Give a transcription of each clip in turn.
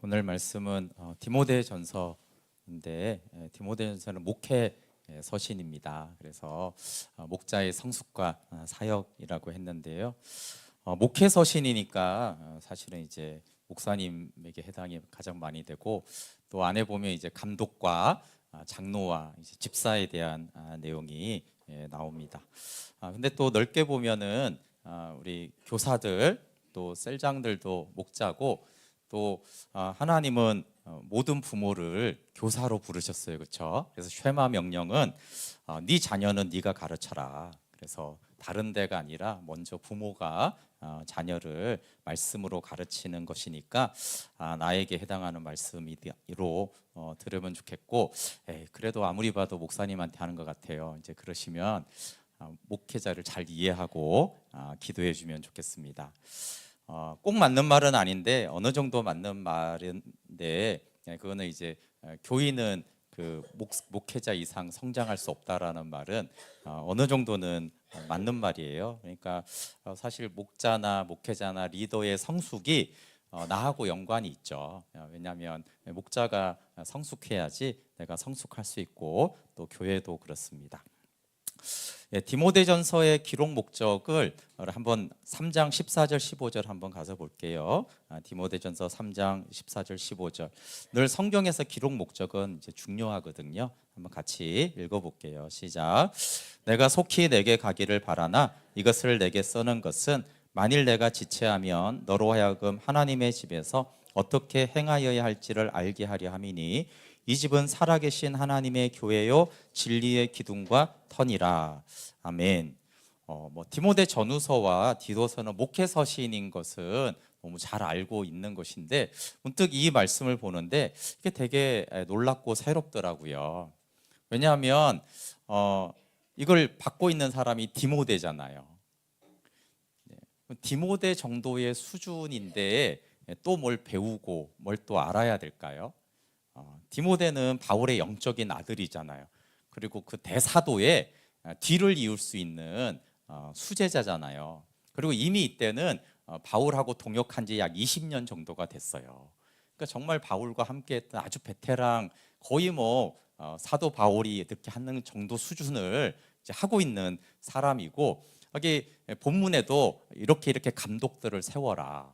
오늘 말씀은 디모데전서인데 디모데전서는 목회 서신입니다. 그래서 목자의 성숙과 사역이라고 했는데요. 목회 서신이니까 사실은 이제 목사님에게 해당이 가장 많이 되고, 또 안에 보면 이제 감독과 장로와 이제 집사에 대한 내용이 나옵니다. 근데 또 넓게 보면은 우리 교사들 또 셀장들도 목자고, 또 하나님은 모든 부모를 교사로 부르셨어요, 그렇죠? 그래서 쉐마 명령은 네 자녀는 네가 가르쳐라. 그래서 다른 데가 아니라 먼저 부모가 자녀를 말씀으로 가르치는 것이니까 나에게 해당하는 말씀으로 들으면 좋겠고, 그래도 아무리 봐도 목사님한테 하는 것 같아요. 이제 그러시면 목회자를 잘 이해하고 기도해 주면 좋겠습니다. 꼭 맞는 말은 아닌데 어느 정도 맞는 말인데, 그거는 이제 교인은 그 목회자 이상 성장할 수 없다라는 말은 어느 정도는 맞는 말이에요. 그러니까 사실 목자나 목회자나 리더의 성숙이 나하고 연관이 있죠. 왜냐하면 목자가 성숙해야지 내가 성숙할 수 있고, 또 교회도 그렇습니다. 디모데전서의 기록 목적을 한번 3장 14절 15절 한번 가서 볼게요. 디모데전서 3장 14절 15절. 늘 성경에서 기록 목적은 이제 중요하거든요. 한번 같이 읽어볼게요. 시작. 내가 속히 내게 가기를 바라나 이것을 내게 써는 것은 만일 내가 지체하면 너로 하여금 하나님의 집에서 어떻게 행하여야 할지를 알게 하려 함이니, 이 집은 살아계신 하나님의 교회요 진리의 기둥과 터니라. 아멘. 디모데 전후서와 디도서는 목회 서신인 것은 너무 잘 알고 있는 것인데, 문득 이 말씀을 보는데 이게 되게 놀랍고 새롭더라고요. 왜냐하면 이걸 받고 있는 사람이 디모데잖아요. 디모데 정도의 수준인데 또 뭘 배우고 뭘 또 알아야 될까요? 디모데는 바울의 영적인 아들이잖아요. 그리고 그 대사도에 뒤를 이을 수 있는 수제자잖아요. 그리고 이미 이때는 바울하고 동역한 지 약 20년 정도가 됐어요. 그러니까 정말 바울과 함께했던 아주 베테랑, 거의 사도 바울이 이렇게 하는 정도 수준을 이제 하고 있는 사람이고, 여기 본문에도 이렇게 감독들을 세워라.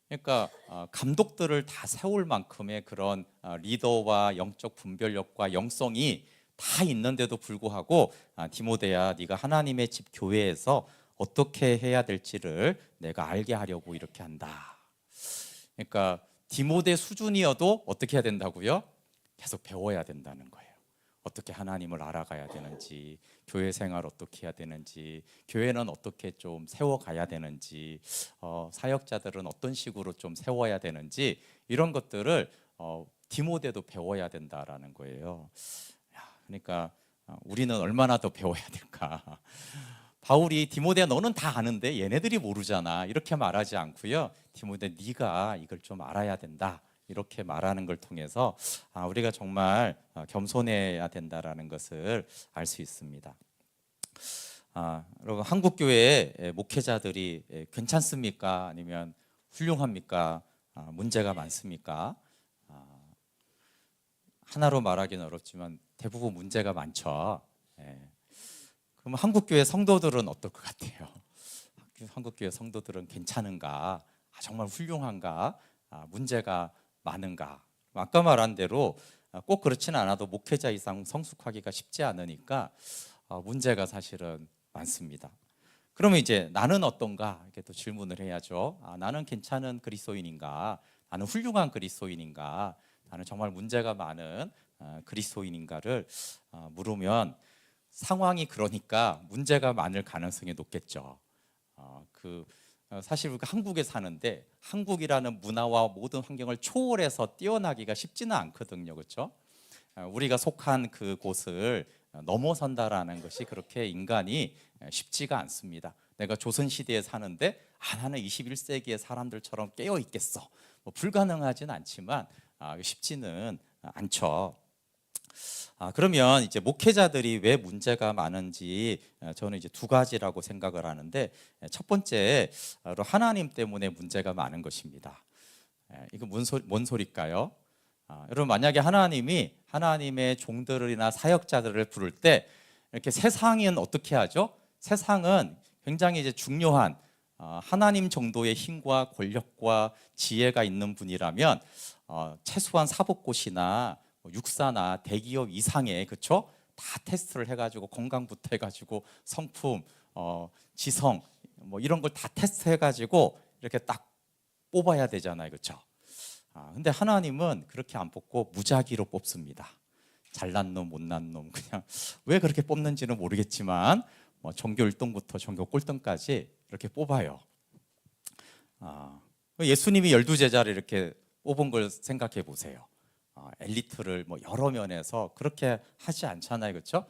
그러니까 감독들을 다 세울 만큼의 그런 리더와 영적 분별력과 영성이 다 있는데도 불구하고, 디모데야, 네가 하나님의 집 교회에서 어떻게 해야 될지를 내가 알게 하려고 이렇게 한다. 그러니까 디모데 수준이어도 어떻게 해야 된다고요? 계속 배워야 된다는 거예요. 어떻게 하나님을 알아가야 되는지, 교회 생활 어떻게 해야 되는지, 교회는 어떻게 좀 세워가야 되는지, 사역자들은 어떤 식으로 좀 세워야 되는지, 이런 것들을 디모데도 배워야 된다라는 거예요. 그러니까 우리는 얼마나 더 배워야 될까? 바울이 디모데야, 너는 다 아는데 얘네들이 모르잖아, 이렇게 말하지 않고요. 디모데, 네가 이걸 좀 알아야 된다, 이렇게 말하는 걸 통해서 우리가 정말 겸손해야 된다라는 것을 알 수 있습니다. 여러분, 한국 교회의 목회자들이 괜찮습니까? 아니면 훌륭합니까? 문제가 많습니까? 하나로 말하기는 어렵지만 대부분 문제가 많죠. 그럼 한국 교회 성도들은 어떨 것 같아요? 한국 교회 성도들은 괜찮은가? 정말 훌륭한가? 문제가 많은가? 아까 말한 대로 꼭 그렇지는 않아도 목회자 이상 성숙하기가 쉽지 않으니까 문제가 사실은 많습니다. 그러면 이제 나는 어떤가? 이렇게 또 질문을 해야죠. 나는 괜찮은 그리스도인인가? 나는 훌륭한 그리스도인인가? 나는 정말 문제가 많은 그리스도인인가를 물으면, 상황이 그러니까 문제가 많을 가능성이 높겠죠. 사실 우리가 한국에 사는데 한국이라는 문화와 모든 환경을 초월해서 뛰어나기가 쉽지는 않거든요, 그렇죠? 우리가 속한 그 곳을 넘어선다라는 것이 그렇게 인간이 쉽지가 않습니다. 내가 조선 시대에 사는데 나는 21세기의 사람들처럼 깨어 있겠어? 불가능하진 않지만 쉽지는 않죠. 그러면 이제 목회자들이 왜 문제가 많은지 저는 이제 두 가지라고 생각을 하는데, 첫 번째, 하나님 때문에 문제가 많은 것입니다. 이거 뭔 소리일까요? 여러분, 만약에 하나님이 하나님의 종들이나 사역자들을 부를 때 이렇게 세상은 어떻게 하죠? 세상은 굉장히 이제 중요한 하나님 정도의 힘과 권력과 지혜가 있는 분이라면 최소한 사법고시나 육사나 대기업 이상의, 그렇죠? 다 테스트를 해가지고 건강부터 해가지고 성품, 지성 뭐 이런 걸 다 테스트해가지고 이렇게 딱 뽑아야 되잖아요, 그렇죠? 근데 하나님은 그렇게 안 뽑고 무작위로 뽑습니다. 잘난 놈, 못난 놈, 그냥 왜 그렇게 뽑는지는 모르겠지만 전교 1등부터 전교 꼴등까지 이렇게 뽑아요. 예수님이 12제자를 이렇게 뽑은 걸 생각해 보세요. 엘리트를 뭐 여러 면에서 그렇게 하지 않잖아요, 그렇죠?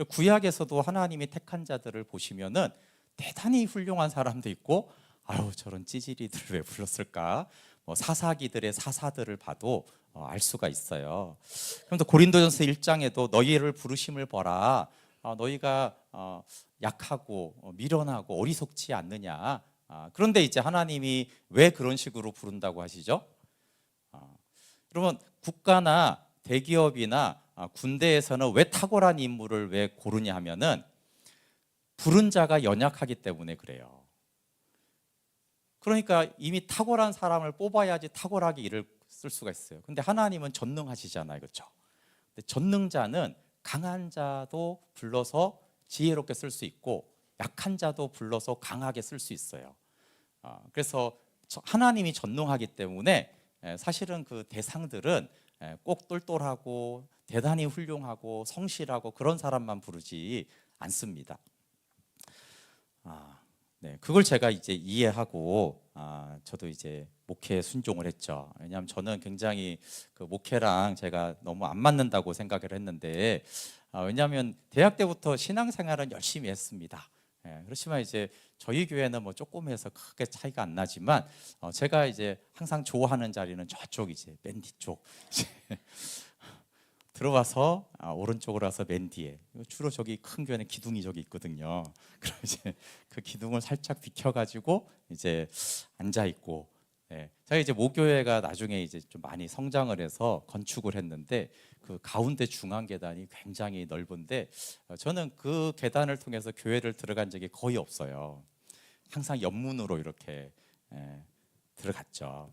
구약에서도 하나님이 택한 자들을 보시면은 대단히 훌륭한 사람도 있고, 아유 저런 찌질이들을 왜 불렀을까? 사사기들의 사사들을 봐도 알 수가 있어요. 그럼 또 고린도전서 1장에도 너희를 부르심을 보라. 너희가 약하고 미련하고 어리석지 않느냐. 그런데 이제 하나님이 왜 그런 식으로 부른다고 하시죠? 여러분, 국가나 대기업이나 군대에서는 왜 탁월한 인물을 왜 고르냐 하면은 부른 자가 연약하기 때문에 그래요. 그러니까 이미 탁월한 사람을 뽑아야지 탁월하게 일을 쓸 수가 있어요. 근데 하나님은 전능하시잖아요, 그렇죠? 근데 전능자는 강한 자도 불러서 지혜롭게 쓸 수 있고 약한 자도 불러서 강하게 쓸 수 있어요. 그래서 하나님이 전능하기 때문에 사실은 그 대상들은 꼭 똘똘하고 대단히 훌륭하고 성실하고 그런 사람만 부르지 않습니다. 네, 그걸 제가 이제 이해하고 저도 이제 목회에 순종을 했죠. 왜냐하면 저는 굉장히 그 목회랑 제가 너무 안 맞는다고 생각을 했는데, 왜냐하면 대학 때부터 신앙생활은 열심히 했습니다. 그렇지만 이제 저희 교회는 뭐 조금 해서 크게 차이가 안 나지만 제가 이제 항상 좋아하는 자리는 저쪽 이제 맨 뒤쪽 들어와서 오른쪽으로 와서 맨 뒤에, 주로 저기 큰 교회는 기둥이 저기 있거든요. 그럼 이제 그 기둥을 살짝 비켜가지고 이제 앉아 있고, 제가 이제 모교회가 나중에 이제 좀 많이 성장을 해서 건축을 했는데 그 가운데 중앙 계단이 굉장히 넓은데 저는 그 계단을 통해서 교회를 들어간 적이 거의 없어요. 항상 옆문으로 이렇게 들어갔죠.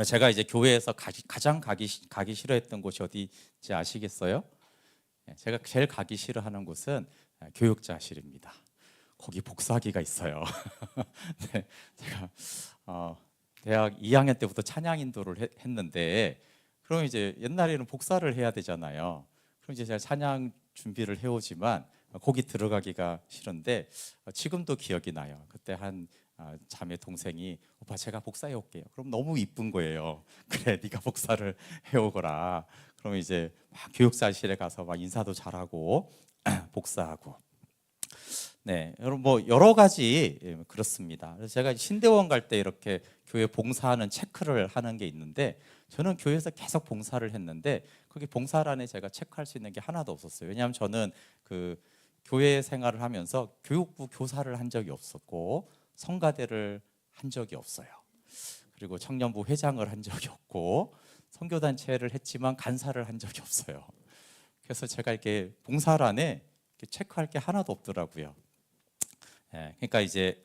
제가 이제 교회에서 가장 가기 싫어했던 곳이 어디인지 아시겠어요? 제가 제일 가기 싫어하는 곳은 교육자실입니다. 거기 복사기가 있어요. 네, 제가 대학 2학년 때부터 찬양 인도를 했는데, 그럼 이제 옛날에는 복사를 해야 되잖아요. 그럼 이제 제가 찬양 준비를 해오지만 거기 들어가기가 싫은데 지금도 기억이 나요. 그때 한 자매 동생이 오빠 제가 복사해 올게요. 그럼 너무 이쁜 거예요. 그래 네가 복사를 해오거라. 그럼 이제 막 교육사실에 가서 막 인사도 잘하고 복사하고. 네, 여러분 뭐 여러 가지 그렇습니다. 그래서 제가 신대원 갈 때 이렇게 교회 봉사하는 체크를 하는 게 있는데 저는 교회에서 계속 봉사를 했는데 거기 봉사란에 제가 체크할 수 있는 게 하나도 없었어요. 왜냐하면 저는 그 교회 생활을 하면서 교육부 교사를 한 적이 없었고 성가대를 한 적이 없어요. 그리고 청년부 회장을 한 적이 없고 선교단체를 했지만 간사를 한 적이 없어요. 그래서 제가 이렇게 봉사란에 이렇게 체크할 게 하나도 없더라고요. 그러니까 이제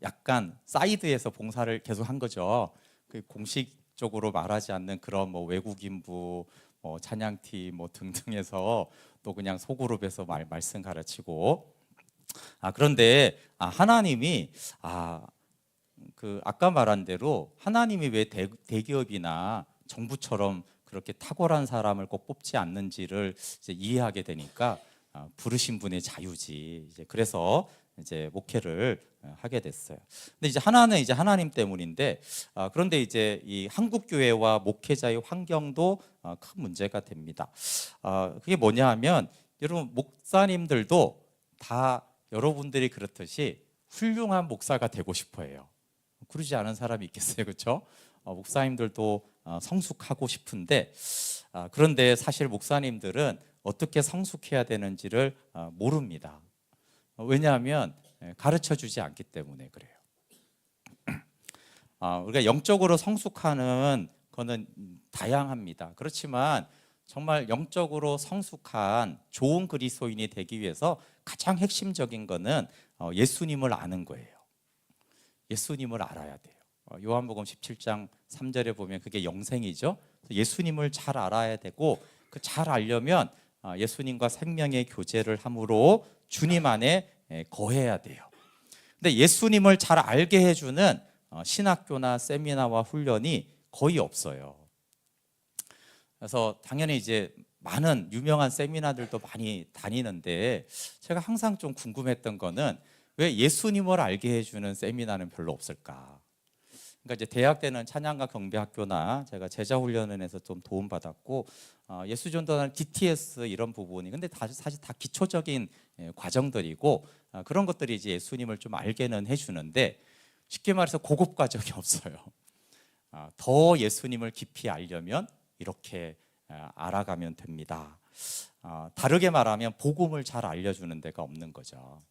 약간 사이드에서 봉사를 계속 한 거죠. 그 공식적으로 말하지 않는 그런 뭐 외국인부, 뭐 찬양팀 뭐 등등해서 또 그냥 소그룹에서 말씀 가르치고. 그런데 하나님이 그 아까 말한 대로 하나님이 왜 대기업이나 정부처럼 그렇게 탁월한 사람을 꼭 뽑지 않는지를 이제 이해하게 되니까 부르신 분의 자유지. 이제 그래서 이제 목회를 하게 됐어요. 근데 이제 하나는 이제 하나님 때문인데 그런데 이제 이 한국 교회와 목회자의 환경도 큰 문제가 됩니다. 그게 뭐냐 하면 여러분 목사님들도 다 여러분들이 그렇듯이 훌륭한 목사가 되고 싶어해요. 그러지 않은 사람이 있겠어요, 그렇죠? 목사님들도 성숙하고 싶은데 그런데 사실 목사님들은 어떻게 성숙해야 되는지를 모릅니다. 왜냐하면 가르쳐 주지 않기 때문에 그래요. 우리가 영적으로 성숙하는 그거는 다양합니다. 그렇지만 정말 영적으로 성숙한 좋은 그리스도인이 되기 위해서 가장 핵심적인 거는 예수님을 아는 거예요. 예수님을 알아야 돼요. 요한복음 17장 3절에 보면 그게 영생이죠. 예수님을 잘 알아야 되고 그 잘 알려면 예수님과 생명의 교제를 함으로 주님 안에 거해야 돼요. 근데 예수님을 잘 알게 해주는 신학교나 세미나와 훈련이 거의 없어요. 그래서 당연히 이제 많은 유명한 세미나들도 많이 다니는데 제가 항상 좀 궁금했던 거는 왜 예수님을 알게 해주는 세미나는 별로 없을까? 그러니까 이제 대학 때는 찬양가 경배학교나 제가 제자 훈련원에서 좀 도움받았고 예수전도나 DTS 이런 부분이 근데 사실 다 기초적인 과정들이고 그런 것들이 이제 예수님을 좀 알게는 해주는데 쉽게 말해서 고급 과정이 없어요. 더 예수님을 깊이 알려면 이렇게 알아가면 됩니다. 다르게 말하면 복음을 잘 알려주는 데가 없는 거죠.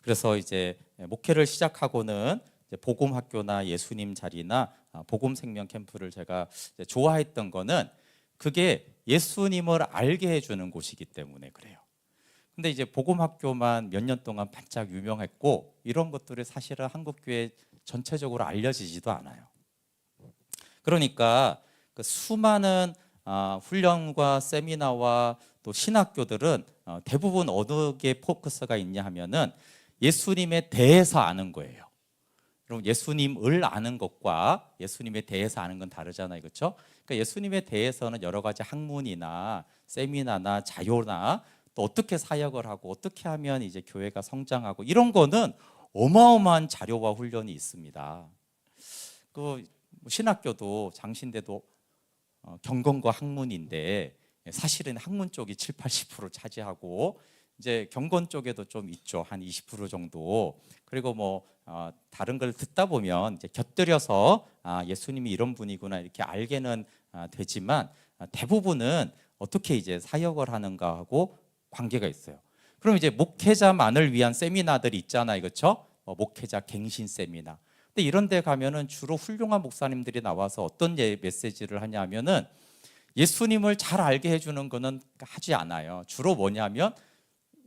그래서 이제 목회를 시작하고는 복음 학교나 예수님 자리나 복음 생명 캠프를 제가 좋아했던 거는 그게 예수님을 알게 해주는 곳이기 때문에 그래요. 근데 이제 복음 학교만 몇 년 동안 반짝 유명했고 이런 것들이 사실은 한국 교회 전체적으로 알려지지도 않아요. 그러니까 그 수많은 훈련과 세미나와 또 신학교들은 대부분 어느 게 포커스가 있냐 하면은 예수님에 대해서 아는 거예요. 그럼 예수님을 아는 것과 예수님에 대해서 아는 건 다르잖아요, 그렇죠? 그러니까 예수님에 대해서는 여러 가지 학문이나 세미나나 자료나 또 어떻게 사역을 하고 어떻게 하면 이제 교회가 성장하고 이런 거는 어마어마한 자료와 훈련이 있습니다. 그 신학교도 장신대도 경건과 학문인데 사실은 학문 쪽이 7, 80% 차지하고 이제 경건 쪽에도 좀 있죠. 한 20% 정도. 그리고 뭐 다른 걸 듣다 보면 이제 곁들여서 예수님이 이런 분이구나 이렇게 알게는 되지만 대부분은 어떻게 이제 사역을 하는가 하고 관계가 있어요. 그럼 이제 목회자만을 위한 세미나들이 있잖아요. 그렇죠? 목회자 갱신 세미나. 근데 이런 데 가면은 주로 훌륭한 목사님들이 나와서 어떤 메시지를 하냐면은 예수님을 잘 알게 해주는 거는 하지 않아요. 주로 뭐냐면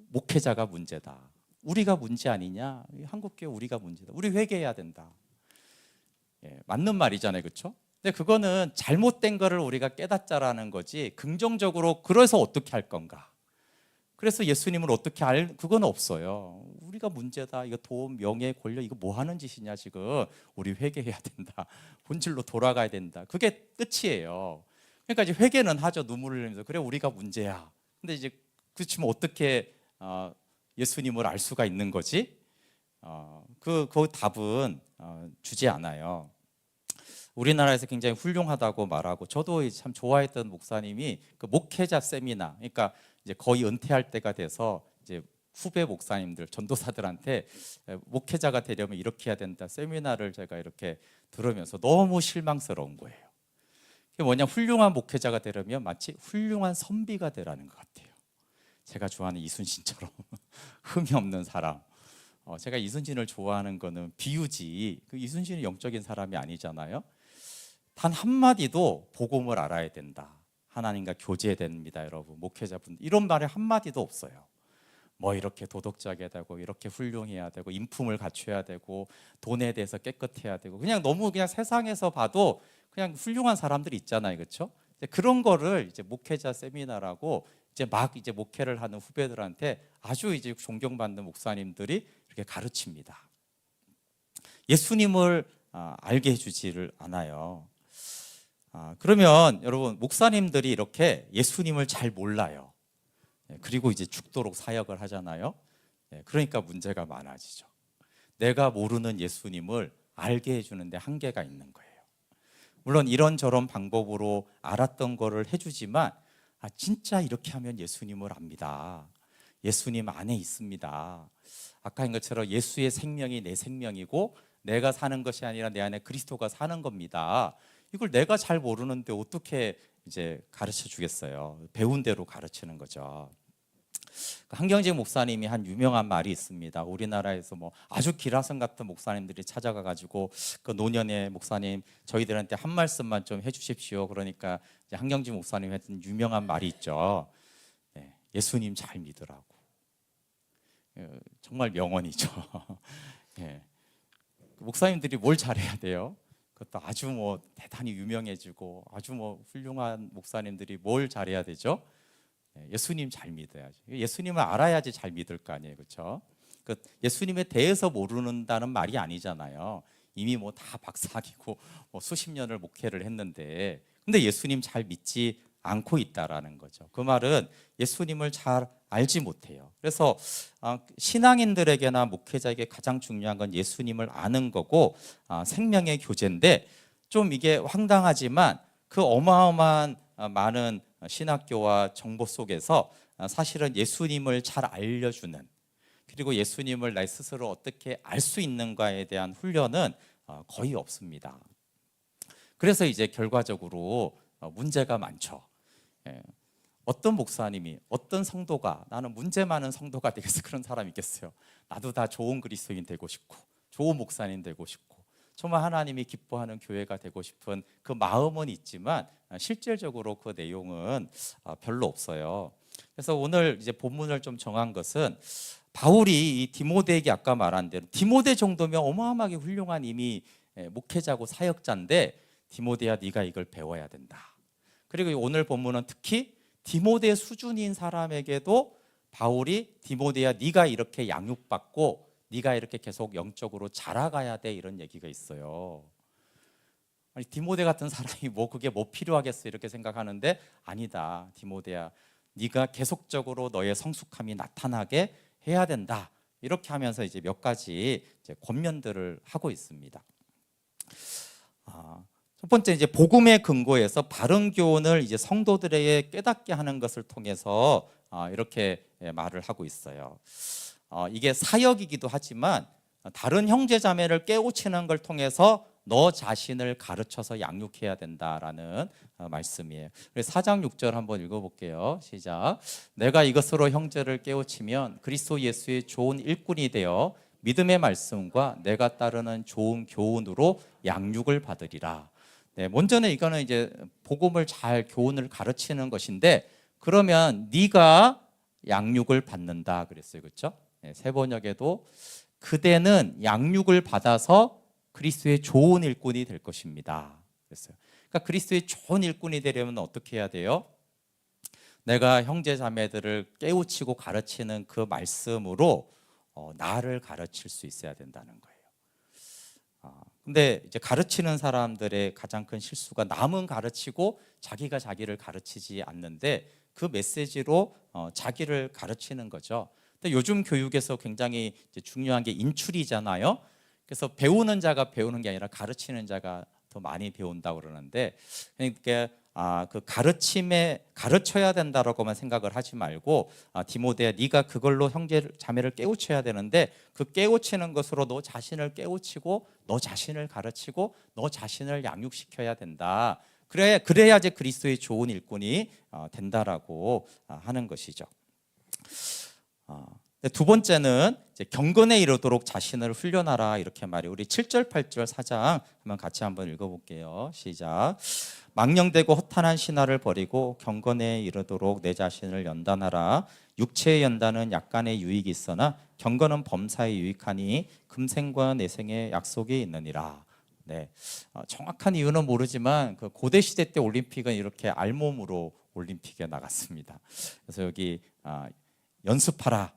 목회자가 문제다. 우리가 문제 아니냐? 한국교회 우리가 문제다. 우리 회개해야 된다. 맞는 말이잖아요. 그렇죠? 근데 그거는 잘못된 거를 우리가 깨닫자라는 거지 긍정적으로 그래서 어떻게 할 건가? 그래서 예수님을 어떻게 그건 없어요. 우리가 문제다. 이거 돈, 명예, 권력 이거 뭐 하는 짓이냐 지금. 우리 회개해야 된다. 본질로 돌아가야 된다. 그게 끝이에요. 그러니까 이제 회개는 하죠. 눈물을 흘리면서. 그래 우리가 문제야. 근데 이제 그렇지만 어떻게 예수님을 알 수가 있는 거지? 그 답은 주지 않아요. 우리나라에서 굉장히 훌륭하다고 말하고 저도 참 좋아했던 목사님이 그 목회자 세미나, 그러니까 이제 거의 은퇴할 때가 돼서 이제 후배 목사님들, 전도사들한테 목회자가 되려면 이렇게 해야 된다 세미나를 제가 이렇게 들으면서 너무 실망스러운 거예요. 그게 뭐냐, 훌륭한 목회자가 되려면 마치 훌륭한 선비가 되라는 것 같아요. 제가 좋아하는 이순신처럼 흠이 없는 사람. 제가 이순신을 좋아하는 거는 비유지. 그 이순신은 영적인 사람이 아니잖아요. 단 한마디도 복음을 알아야 된다. 하나님과 교제해야 됩니다, 여러분. 목회자분 이런 말이 한마디도 없어요. 뭐 이렇게 도덕적이어야 되고 이렇게 훌륭해야 되고 인품을 갖춰야 되고 돈에 대해서 깨끗해야 되고 그냥 너무 그냥 세상에서 봐도 그냥 훌륭한 사람들이 있잖아요, 그렇죠? 그런 거를 이제 목회자 세미나라고 이제 막 이제 목회를 하는 후배들한테 아주 이제 존경받는 목사님들이 이렇게 가르칩니다. 예수님을 알게 해주지를 않아요. 그러면 여러분 목사님들이 이렇게 예수님을 잘 몰라요. 그리고 이제 죽도록 사역을 하잖아요. 그러니까 문제가 많아지죠. 내가 모르는 예수님을 알게 해주는데 한계가 있는 거예요. 물론 이런저런 방법으로 알았던 거를 해주지만 진짜 이렇게 하면 예수님을 압니다. 예수님 안에 있습니다. 아까 한 것처럼 예수의 생명이 내 생명이고 내가 사는 것이 아니라 내 안에 그리스도가 사는 겁니다. 이걸 내가 잘 모르는데 어떻게 이제 가르쳐 주겠어요? 배운 대로 가르치는 거죠. 한경직 목사님이 한 유명한 말이 있습니다. 우리나라에서 뭐 아주 기라성 같은 목사님들이 찾아가 가지고 그 노년의 목사님 저희들한테 한 말씀만 좀 해주십시오. 그러니까 이제 한경직 목사님 했던 유명한 말이 있죠. 예수님 잘 믿으라고. 정말 명언이죠. 목사님들이 뭘 잘해야 돼요? 그것도 아주 뭐 대단히 유명해지고 아주 뭐 훌륭한 목사님들이 뭘 잘해야 되죠? 예수님 잘 믿어야죠. 예수님을 알아야지 잘 믿을 거 아니에요, 그렇죠? 그 예수님에 대해서 모르는다는 말이 아니잖아요. 이미 뭐 다 박사학위고 뭐 수십 년을 목회를 했는데, 근데 예수님 잘 믿지 않고 있다라는 거죠. 그 말은 예수님을 잘 알지 못해요. 그래서 신앙인들에게나 목회자에게 가장 중요한 건 예수님을 아는 거고 생명의 교제인데, 좀 이게 황당하지만 그 어마어마한 많은 신학교와 정보 속에서 사실은 예수님을 잘 알려주는, 그리고 예수님을 내 스스로 어떻게 알 수 있는가에 대한 훈련은 거의 없습니다. 그래서 이제 결과적으로 문제가 많죠. 어떤 목사님이, 어떤 성도가 나는 문제 많은 성도가 되겠어, 그런 사람이 있겠어요? 나도 다 좋은 그리스도인 되고 싶고 좋은 목사님 되고 싶고 정말 하나님이 기뻐하는 교회가 되고 싶은 그 마음은 있지만 실질적으로 그 내용은 별로 없어요. 그래서 오늘 이제 본문을 좀 정한 것은 바울이 이 디모데에게 아까 말한 대로, 디모데 정도면 어마어마하게 훌륭한 이미 목회자고 사역자인데, 디모데야 네가 이걸 배워야 된다. 그리고 오늘 본문은 특히 디모데 수준인 사람에게도 바울이 디모데야 네가 이렇게 양육받고 네가 이렇게 계속 영적으로 자라가야 돼, 이런 얘기가 있어요. 아니, 디모데 같은 사람이 뭐 그게 뭐 필요하겠어 이렇게 생각하는데, 아니다, 디모데야 네가 계속적으로 너의 성숙함이 나타나게 해야 된다, 이렇게 하면서 이제 몇 가지 이제 권면들을 하고 있습니다. 첫 번째, 이제 복음의 근거에서 바른 교훈을 이제 성도들에게 깨닫게 하는 것을 통해서 이렇게 말을 하고 있어요. 이게 사역이기도 하지만 다른 형제 자매를 깨우치는 걸 통해서 너 자신을 가르쳐서 양육해야 된다라는 말씀이에요. 4장 6절 한번 읽어볼게요. 시작. 내가 이것으로 형제를 깨우치면 그리스도 예수의 좋은 일꾼이 되어 믿음의 말씀과 내가 따르는 좋은 교훈으로 양육을 받으리라. 먼저는 이거는 이제 복음을 잘 교훈을 가르치는 것인데, 그러면 네가 양육을 받는다 그랬어요, 그렇죠? 새 번역에도 그대는 양육을 받아서 그리스도의 좋은 일꾼이 될 것입니다 그랬어요. 그러니까 그리스도의 좋은 일꾼이 되려면 어떻게 해야 돼요? 내가 형제 자매들을 깨우치고 가르치는 그 말씀으로 나를 가르칠 수 있어야 된다는 거예요. 근데 이제 가르치는 사람들의 가장 큰 실수가 남은 가르치고 자기가 자기를 가르치지 않는데, 그 메시지로 자기를 가르치는 거죠. 근데 요즘 교육에서 굉장히 이제 중요한 게 인출이잖아요. 그래서 배우는 자가 배우는 게 아니라 가르치는 자가 더 많이 배운다고 그러는데, 그러니까 그 가르침에 가르쳐야 된다라고만 생각을 하지 말고, 디모데야 네가 그걸로 형제 자매를 깨우쳐야 되는데, 그 깨우치는 것으로 너 자신을 깨우치고 너 자신을 가르치고 너 자신을 양육시켜야 된다. 그래야지 그리스도의 좋은 일꾼이 된다라고 하는 것이죠. 두 번째는 이제 경건에 이르도록 자신을 훈련하라, 이렇게 말해요. 우리 7절 8절 4장 한번 같이 한번 읽어볼게요. 시작. 망령되고 허탄한 신화를 버리고 경건에 이르도록 내 자신을 연단하라. 육체의 연단은 약간의 유익이 있으나 경건은 범사에 유익하니 금생과 내생의 약속이 있느니라. 정확한 이유는 모르지만 그 고대 시대 때 올림픽은 이렇게 알몸으로 올림픽에 나갔습니다. 그래서 여기 연습하라,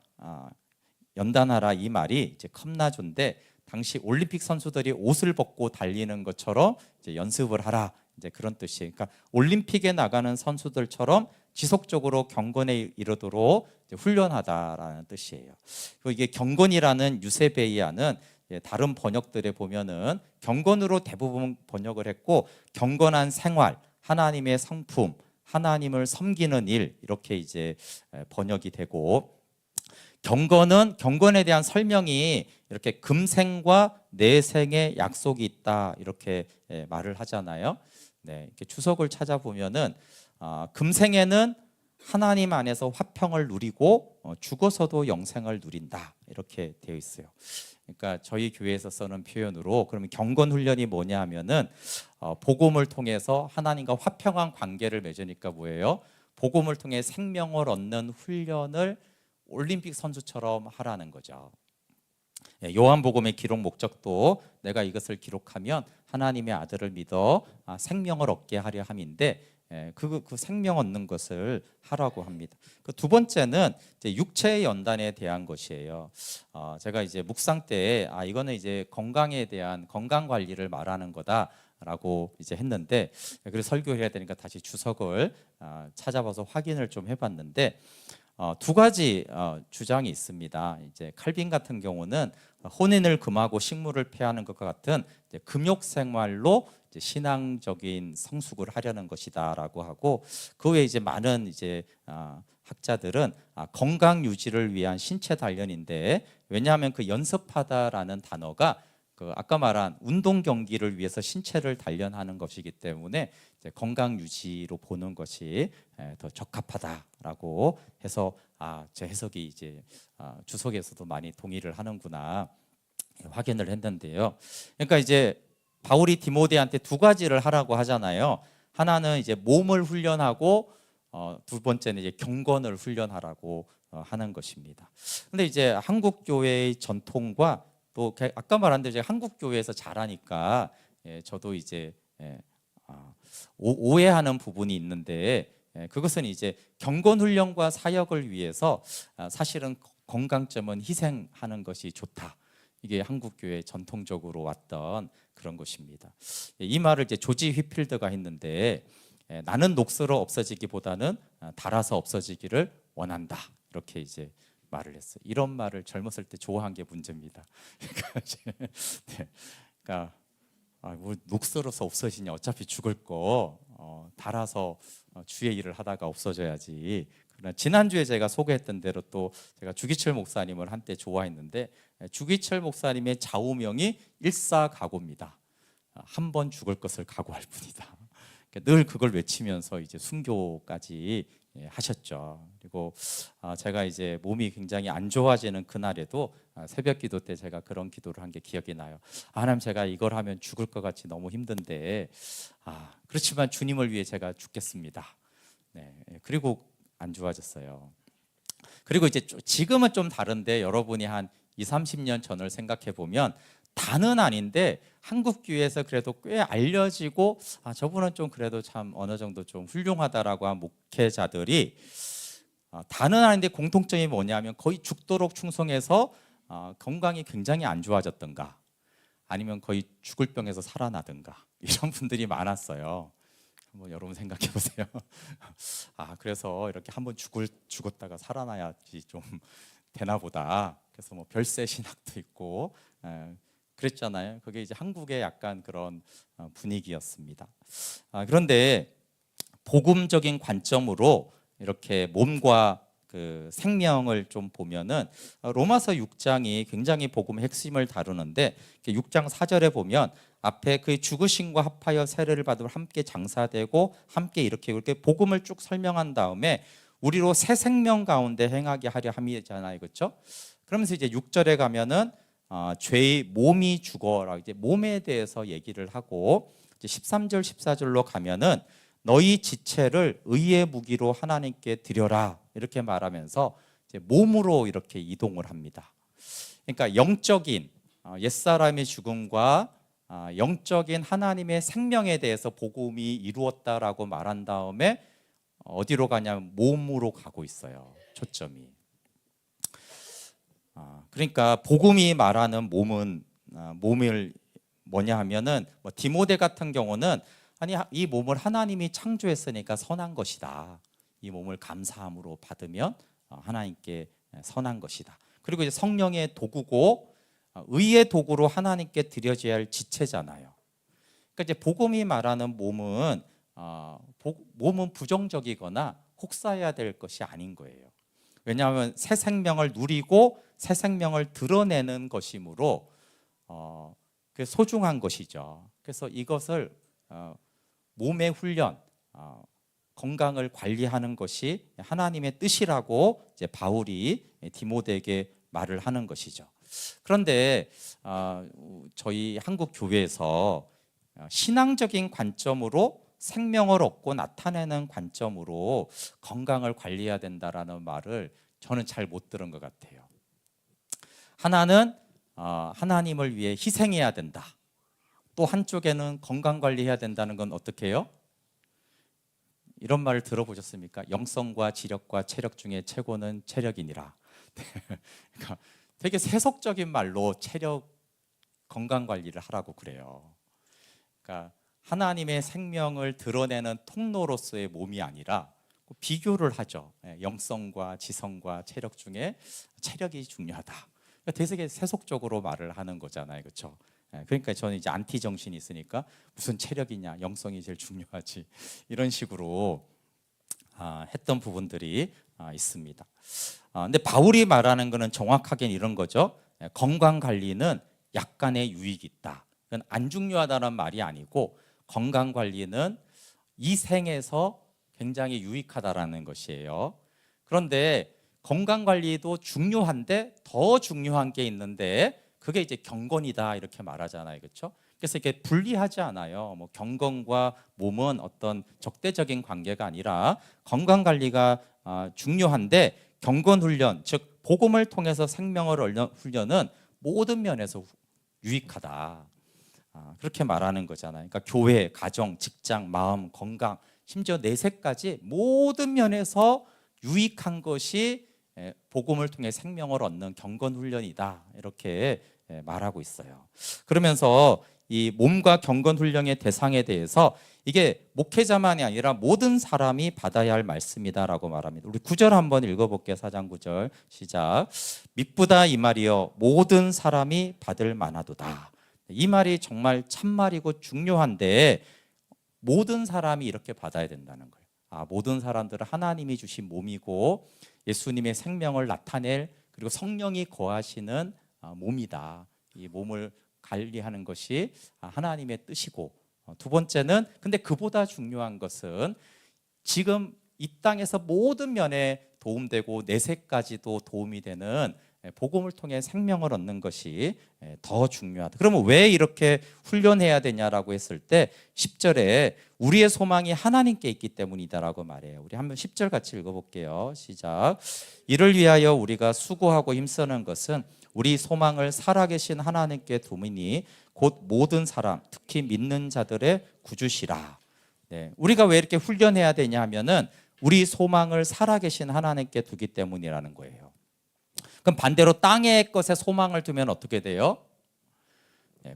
연단하라, 이 말이 이제 컵라조인데, 당시 올림픽 선수들이 옷을 벗고 달리는 것처럼 이제 연습을 하라, 이제 그런 뜻이에요. 그러니까 올림픽에 나가는 선수들처럼 지속적으로 경건에 이르도록 훈련하다라는 뜻이에요. 그리고 이게 경건이라는 유세베이아는 다른 번역들에 보면은 경건으로 대부분 번역을 했고, 경건한 생활, 하나님의 성품, 하나님을 섬기는 일, 이렇게 이제 번역이 되고, 경건에 대한 설명이 이렇게 금생과 내생의 약속이 있다, 이렇게 말을 하잖아요. 이렇게 주석을 찾아보면은 금생에는 하나님 안에서 화평을 누리고 죽어서도 영생을 누린다 이렇게 되어 있어요. 그러니까 저희 교회에서 쓰는 표현으로 그러면 경건 훈련이 뭐냐 하면은 복음을 통해서 하나님과 화평한 관계를 맺으니까 뭐예요? 복음을 통해 생명을 얻는 훈련을 올림픽 선수처럼 하라는 거죠. 요한복음의 기록 목적도 내가 이것을 기록하면 하나님의 아들을 믿어 생명을 얻게 하려 함인데 그 생명 얻는 것을 하라고 합니다. 그 두 번째는 이제 육체의 연단에 대한 것이에요. 제가 이제 묵상 때 이거는 이제 건강에 대한 건강 관리를 말하는 거다라고 이제 했는데 그래서 설교해야 되니까 다시 주석을 찾아봐서 확인을 좀 해봤는데 두 가지 주장이 있습니다. 이제 칼빈 같은 경우는 혼인을 금하고 식물을 폐하는 것과 같은 이제 금욕 생활로 이제 신앙적인 성숙을 하려는 것이다라고 하고 그 외에 이제 많은 이제 학자들은 건강 유지를 위한 신체 단련인데 왜냐하면 그 연습하다라는 단어가 그 아까 말한 운동 경기를 위해서 신체를 단련하는 것이기 때문에 이제 건강 유지로 보는 것이 더 적합하다라고 해서 제 해석이 이제 주석에서도 많이 동의를 하는구나 확인을 했는데요. 그러니까 이제 바울이 디모데한테 두 가지를 하라고 하잖아요. 하나는 이제 몸을 훈련하고 두 번째는 이제 경건을 훈련하라고 하는 것입니다. 근데 이제 한국 교회의 전통과 또 아까 말한 대로 한국 교회에서 자라니까 저도 이제 오해하는 부분이 있는데 그것은 이제 경건 훈련과 사역을 위해서 사실은 건강점은 희생하는 것이 좋다. 이게 한국 교회 전통적으로 왔던 그런 것입니다. 이 말을 이제 조지 휘필드가 했는데 나는 녹슬어 없어지기보다는 닳아서 없어지기를 원한다. 이렇게 이제 말을 했어요. 이런 말을 젊었을 때 좋아한 게 문제입니다. 그러니까 뭐 녹슬어서 없어지냐 어차피 죽을 거 닳아서 주의 일을 하다가 없어져야지. 그러나 지난주에 제가 소개했던 대로 또 제가 주기철 목사님을 한때 좋아했는데 주기철 목사님의 좌우명이 일사각오입니다. 한 번 죽을 것을 각오할 뿐이다. 늘 그걸 외치면서 이제 순교까지 하셨죠. 그리고 제가 이제 몸이 굉장히 안 좋아지는 그날에도 새벽 기도 때 제가 그런 기도를 한 게 기억이 나요. 하나님 제가 이걸 하면 죽을 것 같이 너무 힘든데 그렇지만 주님을 위해 제가 죽겠습니다. 네, 그리고 안 좋아졌어요. 그리고 이제 지금은 좀 다른데 여러분이 한 20, 30년 전을 생각해 보면 다는 아닌데 한국 교회에서 그래도 꽤 알려지고 저분은 좀 그래도 참 어느 정도 좀 훌륭하다라고 한 목회자들이 다는 아닌데 공통점이 뭐냐면 거의 죽도록 충성해서 건강이 굉장히 안 좋아졌던가 아니면 거의 죽을 병에서 살아나든가 이런 분들이 많았어요. 한번 여러분 생각해 보세요. 그래서 이렇게 한번 죽었다가 살아나야지 좀 되나 보다. 그래서 뭐 별세 신학도 있고 그랬잖아요. 그게 이제 한국의 약간 그런 분위기였습니다. 그런데 복음적인 관점으로 이렇게 몸과 그 생명을 좀 보면은 로마서 6장이 굉장히 복음의 핵심을 다루는데 6장 4절에 보면 앞에 그 죽으심과 합하여 세례를 받으러 함께 장사되고 함께 이렇게 복음을 쭉 설명한 다음에 우리로 새 생명 가운데 행하게 하려 함이잖아요, 그렇죠? 그러면서 이제 6절에 가면은 죄의 몸이 죽어라 이제 몸에 대해서 얘기를 하고 이제 13절 14절로 가면은 너희 지체를 의의 무기로 하나님께 드려라 이렇게 말하면서 이제 몸으로 이렇게 이동을 합니다. 그러니까 영적인 옛사람의 죽음과 영적인 하나님의 생명에 대해서 복음이 이루었다라고 말한 다음에 어디로 가냐면 몸으로 가고 있어요. 초점이. 그러니까 복음이 말하는 몸은 몸을 뭐냐 하면은 뭐 디모데 같은 경우는 아니 이 몸을 하나님이 창조했으니까 선한 것이다. 이 몸을 감사함으로 받으면 하나님께 선한 것이다. 그리고 이제 성령의 도구고 의의 도구로 하나님께 드려져야 할 지체잖아요. 그러니까 이제 복음이 말하는 몸은 몸은 부정적이거나 혹사해야 될 것이 아닌 거예요. 왜냐하면 새 생명을 누리고 새 생명을 드러내는 것이므로 그 소중한 것이죠. 그래서 이것을 몸의 훈련, 건강을 관리하는 것이 하나님의 뜻이라고 이제 바울이 디모데에게 말을 하는 것이죠. 그런데 저희 한국 교회에서 신앙적인 관점으로 생명을 얻고 나타내는 관점으로 건강을 관리해야 된다라는 말을 저는 잘 못 들은 것 같아요. 하나는 하나님을 위해 희생해야 된다. 또 한쪽에는 건강 관리해야 된다는 건 어떻게 해요? 이런 말을 들어보셨습니까? 영성과 지력과 체력 중에 최고는 체력이니라. 그러니까 되게 세속적인 말로 체력 건강 관리를 하라고 그래요. 그러니까 하나님의 생명을 드러내는 통로로서의 몸이 아니라 비교를 하죠. 영성과 지성과 체력 중에 체력이 중요하다. 그러니까 되게 세속적으로 말을 하는 거잖아요, 그렇죠? 그러니까 저는 이제 안티 정신이 있으니까 무슨 체력이냐, 영성이 제일 중요하지, 이런 식으로 했던 부분들이 있습니다. 근데 바울이 말하는 것은 정확하게 이런 거죠. 건강 관리는 약간의 유익이 있다. 그건 안 중요하다는 말이 아니고 건강 관리는 이 생에서 굉장히 유익하다라는 것이에요. 그런데 건강 관리도 중요한데 더 중요한 게 있는데 그게 이제 경건이다 이렇게 말하잖아요, 그렇죠? 그래서 이게 분리하지 않아요. 뭐 경건과 몸은 어떤 적대적인 관계가 아니라 건강 관리가 중요한데 경건 훈련, 즉 복음을 통해서 생명을 얻는 훈련은 모든 면에서 유익하다. 그렇게 말하는 거잖아요. 그러니까 교회, 가정, 직장, 마음, 건강, 심지어 내세까지 모든 면에서 유익한 것이 복음을 통해 생명을 얻는 경건 훈련이다. 이렇게 말하고 있어요. 그러면서 이 몸과 경건 훈련의 대상에 대해서 이게 목회자만이 아니라 모든 사람이 받아야 할 말씀이다라고 말합니다. 우리 9절 한번 읽어볼게요. 4장 9절 시작. 믿보다 이 말이여 모든 사람이 받을 만하도다. 이 말이 정말 참말이고 중요한데 모든 사람이 이렇게 받아야 된다는 거예요. 모든 사람들은 하나님이 주신 몸이고 예수님의 생명을 나타낼 그리고 성령이 거하시는 몸이다. 이 몸을 관리하는 것이 하나님의 뜻이고, 두 번째는 근데 그보다 중요한 것은 지금 이 땅에서 모든 면에 도움되고 내세까지도 도움이 되는 복음을 통해 생명을 얻는 것이 더 중요하다. 그러면 왜 이렇게 훈련해야 되냐라고 했을 때 10절에 우리의 소망이 하나님께 있기 때문이다라고 말해요. 우리 한번 10절 같이 읽어볼게요. 시작. 이를 위하여 우리가 수고하고 힘쓰는 것은 우리 소망을 살아계신 하나님께 두미니 곧 모든 사람 특히 믿는 자들의 구주시라. 우리가 왜 이렇게 훈련해야 되냐 하면은 우리 소망을 살아계신 하나님께 두기 때문이라는 거예요. 그럼 반대로 땅의 것에 소망을 두면 어떻게 돼요?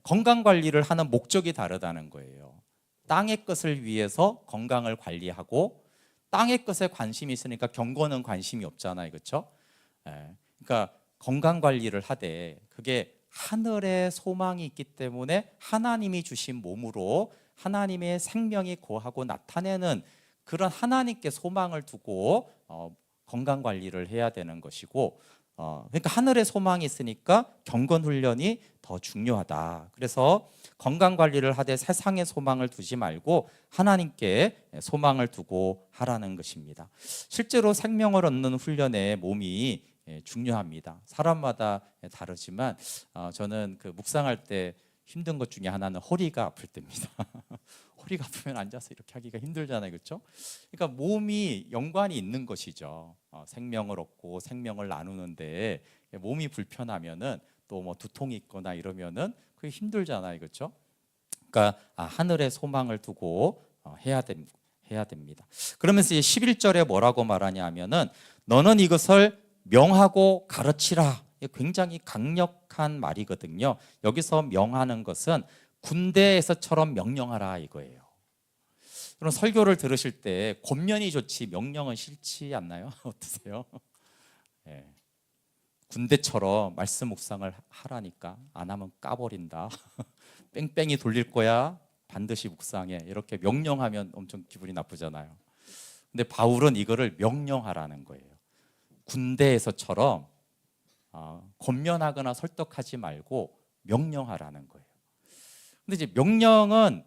건강 관리를 하는 목적이 다르다는 거예요. 땅의 것을 위해서 건강을 관리하고 땅의 것에 관심이 있으니까 경건은 관심이 없잖아요, 그렇죠? 그러니까 건강 관리를 하되 그게 하늘의 소망이 있기 때문에 하나님이 주신 몸으로 하나님의 생명이 거하고 나타내는 그런 하나님께 소망을 두고 건강 관리를 해야 되는 것이고, 그러니까 하늘의 소망이 있으니까 경건 훈련이 더 중요하다. 그래서 건강 관리를 하되 세상의 소망을 두지 말고 하나님께 소망을 두고 하라는 것입니다. 실제로 생명을 얻는 훈련에 몸이 중요합니다. 사람마다 다르지만 저는 그 묵상할 때 힘든 것 중에 하나는 허리가 아플 때입니다. 허리가 아프면 앉아서 이렇게 하기가 힘들잖아요, 그렇죠? 그러니까 몸이 연관이 있는 것이죠. 생명을 얻고 생명을 나누는데 몸이 불편하면은 또 뭐 두통이 있거나 이러면은 그게 힘들잖아요, 그렇죠? 그러니까 하늘의 소망을 두고 해야 됩니다. 그러면서 이제 11절에 뭐라고 말하냐면은 너는 이것을 명하고 가르치라. 굉장히 강력한 말이거든요. 여기서 명하는 것은 군대에서처럼 명령하라 이거예요. 그럼 설교를 들으실 때 권면이 좋지 명령은 싫지 않나요? 어떠세요? 군대처럼 말씀 묵상을 하라니까 안 하면 까버린다. 뺑뺑이 돌릴 거야. 반드시 묵상해. 이렇게 명령하면 엄청 기분이 나쁘잖아요. 근데 바울은 이거를 명령하라는 거예요. 군대에서처럼 권면하거나 설득하지 말고 명령하라는 거예요. 근데 이제 명령은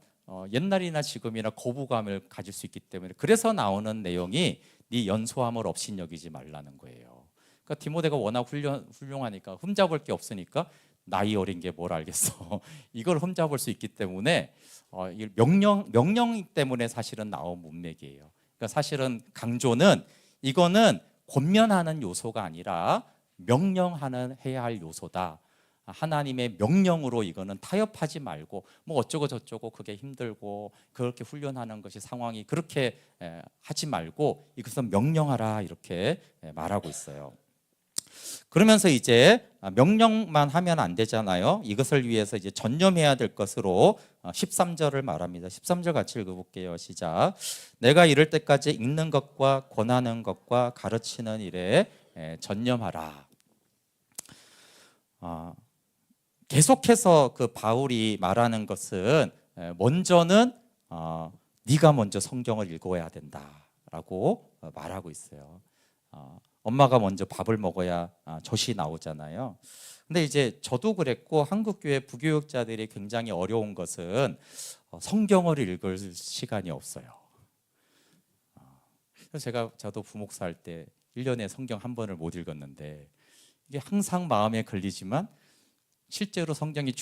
옛날이나 지금이나 거부감을 가질 수 있기 때문에 그래서 나오는 내용이 네 연소함을 업신여기지 말라는 거예요. 그러니까 디모데가 워낙 훌륭하니까 흠잡을 게 없으니까 나이 어린 게 뭘 알겠어. 이걸 흠잡을 수 있기 때문에 명령 때문에 사실은 나온 문맥이에요. 그러니까 사실은 강조는 이거는 권면하는 요소가 아니라 명령하는 해야 할 요소다. 하나님의 명령으로 이거는 타협하지 말고 뭐 어쩌고 저쩌고 그게 힘들고 그렇게 훈련하는 것이 상황이 그렇게 하지 말고 이것은 명령하라 이렇게 말하고 있어요. 그러면서 이제 명령만 하면 안 되잖아요. 이것을 위해서 이제 전념해야 될 것으로 13절을 말합니다. 13절 같이 읽어볼게요. 시작. 내가 이를 때까지 읽는 것과 권하는 것과 가르치는 일에 전념하라. 계속해서 그 바울이 말하는 것은 먼저는 네가 먼저 성경을 읽어야 된다라고 말하고 있어요. 엄마가 먼저 밥을 먹어야 젖이 나오잖아요. 근데 이제 저도 그랬고 한국 교회 부교육자들이 굉장히 어려운 것은 성경을 읽을 시간이 없어요. 그래서 저도 부목사 할 때 1년에 성경 한 번을 못 읽었는데 이게 항상 마음에 걸리지만 실제로 성경이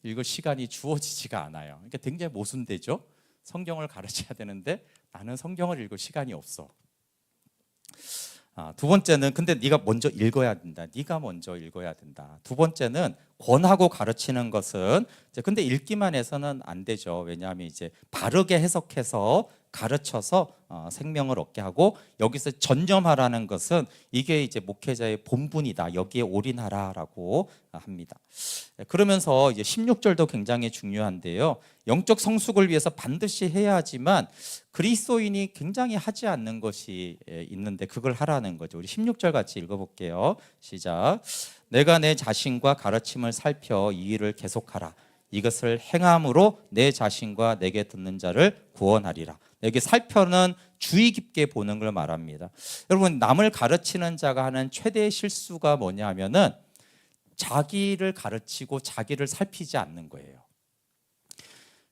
읽을 시간이 주어지지가 않아요. 그러니까 굉장히 모순되죠. 성경을 가르쳐야 되는데 나는 성경을 읽을 시간이 없어. 두 번째는 근데 네가 먼저 읽어야 된다. 네가 먼저 읽어야 된다. 두 번째는 권하고 가르치는 것은 근데 읽기만 해서는 안 되죠. 왜냐하면 이제 바르게 해석해서 가르쳐서 생명을 얻게 하고 여기서 전념하라는 것은 이게 이제 목회자의 본분이다. 여기에 올인하라라고 합니다. 그러면서 이제 16절도 굉장히 중요한데요. 영적 성숙을 위해서 반드시 해야 하지만 그리스도인이 굉장히 하지 않는 것이 있는데 그걸 하라는 거죠. 우리 16절 같이 읽어볼게요. 시작. 내가 내 자신과 가르침을 살펴 이 일을 계속하라. 이것을 행함으로 내 자신과 내게 듣는 자를 구원하리라. 여기 살펴는 주의 깊게 보는 걸 말합니다. 여러분 남을 가르치는 자가 하는 최대의 실수가 뭐냐 하면은 자기를 가르치고 자기를 살피지 않는 거예요.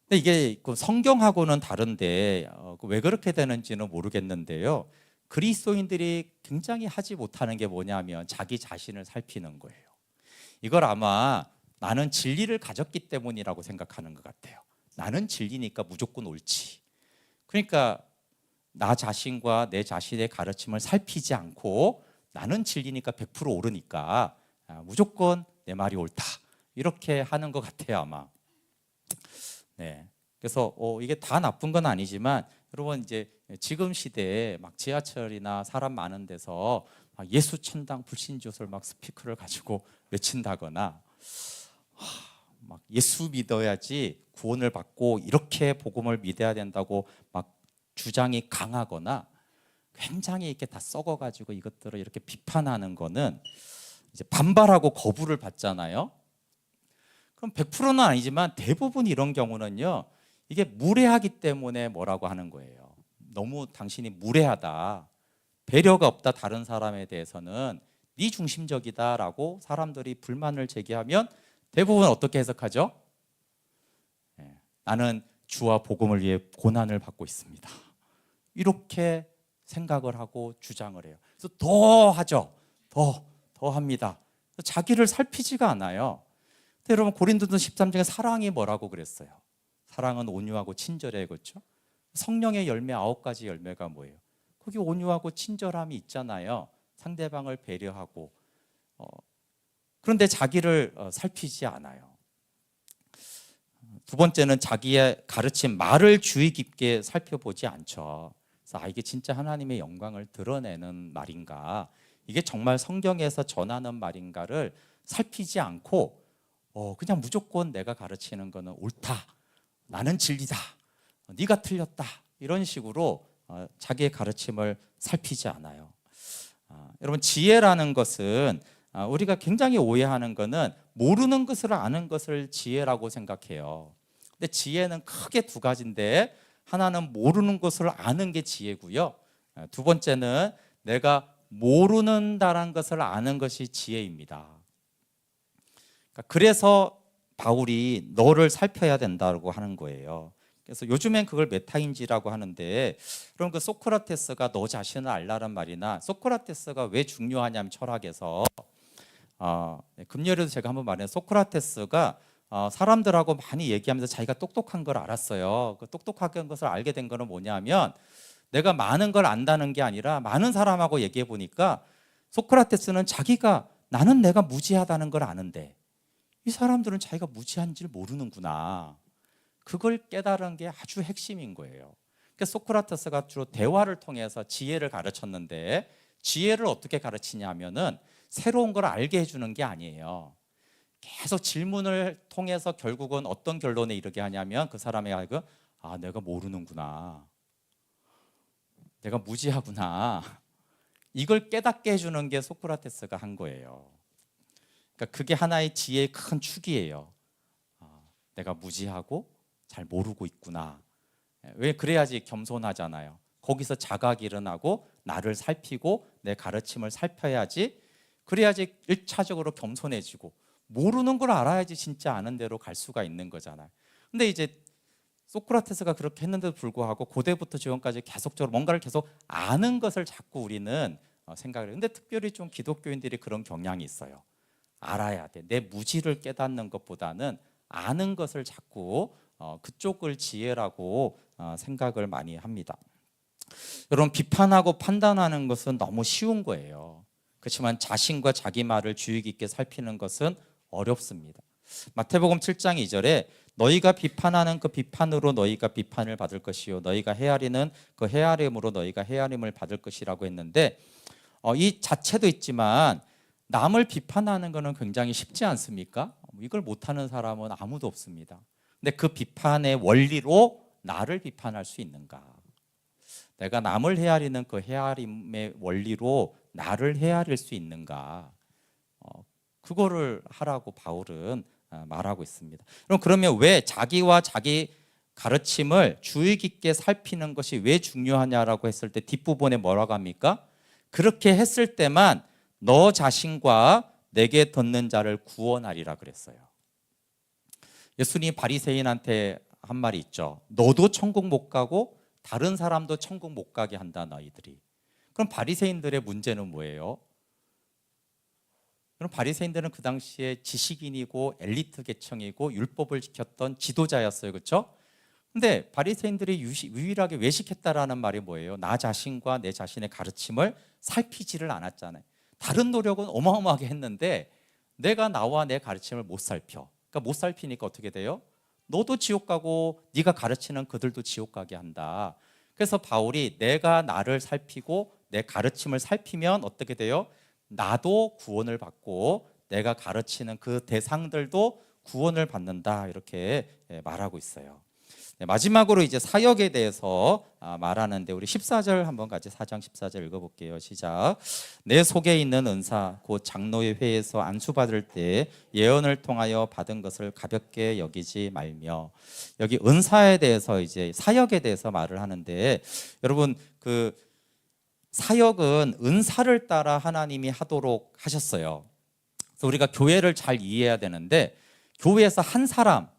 근데 이게 성경하고는 다른데 왜 그렇게 되는지는 모르겠는데요. 그리스도인들이 굉장히 하지 못하는 게 뭐냐면 자기 자신을 살피는 거예요. 이걸 아마 나는 진리를 가졌기 때문이라고 생각하는 것 같아요. 나는 진리니까 무조건 옳지. 그러니까 나 자신과 내 자신의 가르침을 살피지 않고 나는 진리니까 100% 옳으니까 무조건 내 말이 옳다. 이렇게 하는 것 같아요, 아마. 네. 그래서 이게 다 나쁜 건 아니지만 여러분 이제 지금 시대에 막 지하철이나 사람 많은 데서 예수 천당 불신조설 막 스피커를 가지고 외친다거나 막 예수 믿어야지 구원을 받고 이렇게 복음을 믿어야 된다고 막 주장이 강하거나 굉장히 이렇게 다 썩어가지고 이것들을 이렇게 비판하는 거는 이제 반발하고 거부를 받잖아요. 그럼 100%는 아니지만 대부분 이런 경우는요. 이게 무례하기 때문에 뭐라고 하는 거예요. 너무 당신이 무례하다. 배려가 없다. 다른 사람에 대해서는 네 중심적이다라고 사람들이 불만을 제기하면 대부분 어떻게 해석하죠? 나는 주와 복음을 위해 고난을 받고 있습니다. 이렇게 생각을 하고 주장을 해요. 그래서 더 하죠. 더 합니다. 자기를 살피지가 않아요. 근데 여러분 고린도서 13장에 사랑이 뭐라고 그랬어요? 사랑은 온유하고 친절해, 그렇죠? 성령의 열매 9가지 열매가 뭐예요? 거기 온유하고 친절함이 있잖아요. 상대방을 배려하고 그런데 자기를 살피지 않아요. 두 번째는 자기의 가르침 말을 주의 깊게 살펴보지 않죠. 그래서 이게 진짜 하나님의 영광을 드러내는 말인가, 이게 정말 성경에서 전하는 말인가를 살피지 않고 그냥 무조건 내가 가르치는 거는 옳다, 나는 진리다, 네가 틀렸다, 이런 식으로 자기의 가르침을 살피지 않아요. 여러분 지혜라는 것은 우리가 굉장히 오해하는 거는 모르는 것을 아는 것을 지혜라고 생각해요. 근데 지혜는 크게 두 가지인데 하나는 모르는 것을 아는 게 지혜고요. 두 번째는 내가 모르는다는 것을 아는 것이 지혜입니다. 그래서 바울이 너를 살펴야 된다고 하는 거예요. 그래서 요즘엔 그걸 메타인지라고 하는데, 그럼 그 소크라테스가 너 자신을 알라는 말이나 소크라테스가 왜 중요하냐면 철학에서 금요일에도 제가 한번 말해요. 소크라테스가 사람들하고 많이 얘기하면서 자기가 똑똑한 걸 알았어요. 그 똑똑한 것을 알게 된 거는 뭐냐면 내가 많은 걸 안다는 게 아니라 많은 사람하고 얘기해 보니까 소크라테스는 자기가 나는 내가 무지하다는 걸 아는데 이 사람들은 자기가 무지한지를 모르는구나. 그걸 깨달은 게 아주 핵심인 거예요. 그러니까 소크라테스가 주로 대화를 통해서 지혜를 가르쳤는데 지혜를 어떻게 가르치냐면은 새로운 걸 알게 해주는 게 아니에요. 계속 질문을 통해서 결국은 어떤 결론에 이르게 하냐면 그 사람이 알고 내가 모르는구나. 내가 무지하구나. 이걸 깨닫게 해주는 게 소크라테스가 한 거예요. 그러니까 그게 하나의 지혜의 큰 축이에요. 내가 무지하고 잘 모르고 있구나. 왜 그래야지 겸손하잖아요. 거기서 자각이 일어나고 나를 살피고 내 가르침을 살펴야지. 그래야지 1차적으로 겸손해지고 모르는 걸 알아야지 진짜 아는 대로 갈 수가 있는 거잖아요. 근데 이제 소크라테스가 그렇게 했는데도 불구하고 고대부터 지금까지 계속적으로 뭔가를 계속 아는 것을 자꾸 우리는 생각을 해요. 근데 특별히 좀 기독교인들이 그런 경향이 있어요. 알아야 돼. 내 무지를 깨닫는 것보다는 아는 것을 자꾸 그쪽을 지혜라고 생각을 많이 합니다. 여러분, 비판하고 판단하는 것은 너무 쉬운 거예요. 그렇지만 자신과 자기 말을 주의 깊게 살피는 것은 어렵습니다. 마태복음 7장 2절에 너희가 비판하는 그 비판으로 너희가 비판을 받을 것이요 너희가 헤아리는 그 헤아림으로 너희가 헤아림을 받을 것이라고 했는데 이 자체도 있지만 남을 비판하는 것은 굉장히 쉽지 않습니까? 이걸 못하는 사람은 아무도 없습니다. 근데 그 비판의 원리로 나를 비판할 수 있는가? 내가 남을 헤아리는 그 헤아림의 원리로 나를 헤아릴 수 있는가? 그거를 하라고 바울은 말하고 있습니다. 그러면 왜 자기와 자기 가르침을 주의 깊게 살피는 것이 왜 중요하냐라고 했을 때 뒷부분에 뭐라고 합니까? 그렇게 했을 때만 너 자신과 내게 듣는 자를 구원하리라 그랬어요. 예수님이 바리새인한테 한 말이 있죠. 너도 천국 못 가고 다른 사람도 천국 못 가게 한다 너희들이. 그럼 바리새인들의 문제는 뭐예요? 그럼 바리새인들은 그 당시에 지식인이고 엘리트 계층이고 율법을 지켰던 지도자였어요. 그렇죠? 근데 바리새인들이 유일하게 외식했다라는 말이 뭐예요? 나 자신과 내 자신의 가르침을 살피지를 않았잖아요. 다른 노력은 어마어마하게 했는데 내가 나와 내 가르침을 못 살펴. 그러니까 못 살피니까 어떻게 돼요? 너도 지옥 가고 네가 가르치는 그들도 지옥 가게 한다. 그래서 바울이 내가 나를 살피고 내 가르침을 살피면 어떻게 돼요? 나도 구원을 받고 내가 가르치는 그 대상들도 구원을 받는다. 이렇게 말하고 있어요. 마지막으로 이제 사역에 대해서 말하는데 우리 14절 한번 같이 4장 14절 읽어볼게요. 시작. 내 속에 있는 은사 곧 장로의 회에서 안수받을 때 예언을 통하여 받은 것을 가볍게 여기지 말며, 여기 은사에 대해서 이제 사역에 대해서 말을 하는데 여러분 그 사역은 은사를 따라 하나님이 하도록 하셨어요. 그래서 우리가 교회를 잘 이해해야 되는데 교회에서 한 사람